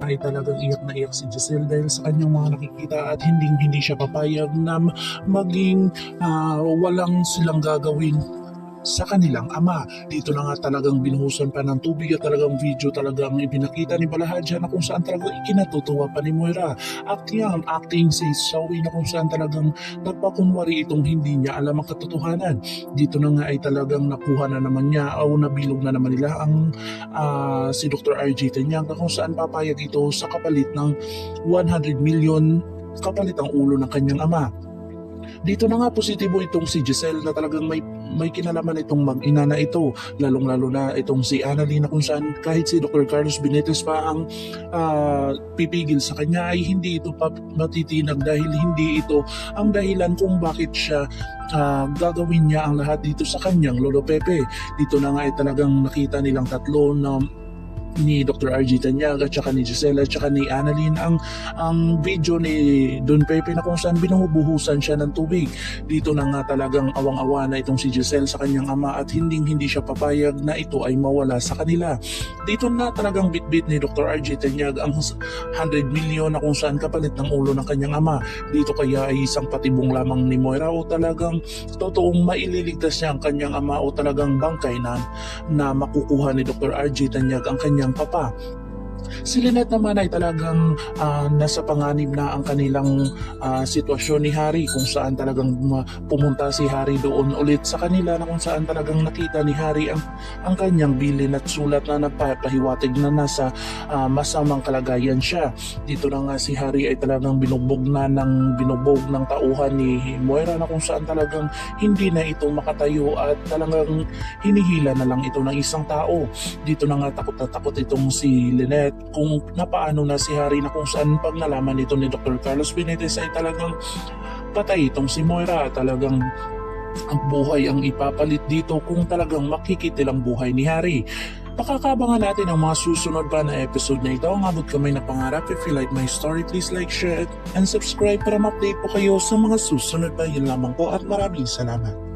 ay talagang iyak na iyak si Giselle dahil sa kanyang mga nakikita at hindi siya papayag na maging walang silang gagawin sa kanilang ama. Dito na nga talagang binuhusan pa ng tubig at talagang video talagang ipinakita ni Balahadja na kung saan talagang ikinatutuwa pa ni Moira. Acting si Zoe na kung saan talagang nagpakunwari itong hindi niya alam ang katotohanan. Dito na nga ay talagang nakuha na naman niya o nabilog na naman nila ang si Dr. RJ Tanyag na kung saan papayag ito sa kapalit ng 100 million kapalit ang ulo ng kanyang ama. Dito na nga positibo itong si Giselle na talagang may kinalaman itong mag-ina na ito, lalong-lalo na itong si Annalyn na kung saan kahit si Dr. Carlos Benitez pa ang pipigil sa kanya ay hindi ito pa matitinag dahil hindi ito ang dahilan kung bakit siya gagawin niya ang lahat dito sa kanyang Lolo Pepe. Dito na nga ay talagang nakita nilang tatlo na ni Dr. RJ Tanyag at saka ni Giselle at saka ni Annalyn ang video ni Don Pepe na kung saan binubuhusan siya ng tubig. Dito na nga talagang awang-awa na itong si Giselle sa kanyang ama at hindi siya papayag na ito ay mawala sa kanila. Dito na talagang bitbit ni Dr. RJ Tanyag ang 100 million na kung saan kapalit ng ulo ng kanyang ama. Dito kaya ay isang patibong lamang ni Moira o talagang totoong maililigtas niya ang kanyang ama o talagang bangkay na makukuha ni Dr. RJ Tanyag ang kanyang papa. Si Lynette naman ay talagang nasa panganib na ang kanilang sitwasyon ni Harry kung saan talagang pumunta si Harry doon ulit sa kanila na kung saan talagang nakita ni Harry ang kanyang bilin at sulat na nagpapahiwatig na nasa masamang kalagayan siya. Dito na nga si Harry ay talagang binugbog ng tauhan ni Moira na kung saan talagang hindi na ito makatayo at talagang hinihila na lang ito ng isang tao. Dito na nga takot na takot itong si Lynette kung napaano na si Harry na kung saan pag nalaman nito ni Dr. Carlos Benitez ay talagang patay itong si Moira. Talagang ang buhay ang ipapalit dito kung talagang makikitil ang buhay ni Harry. Pakakabangan natin ang mga susunod pa na episode na ito. Ang abot kamay na pangarap. If you like my story, please like, share, and subscribe para ma-update po kayo sa mga susunod pa. Yun lamang po at maraming salamat.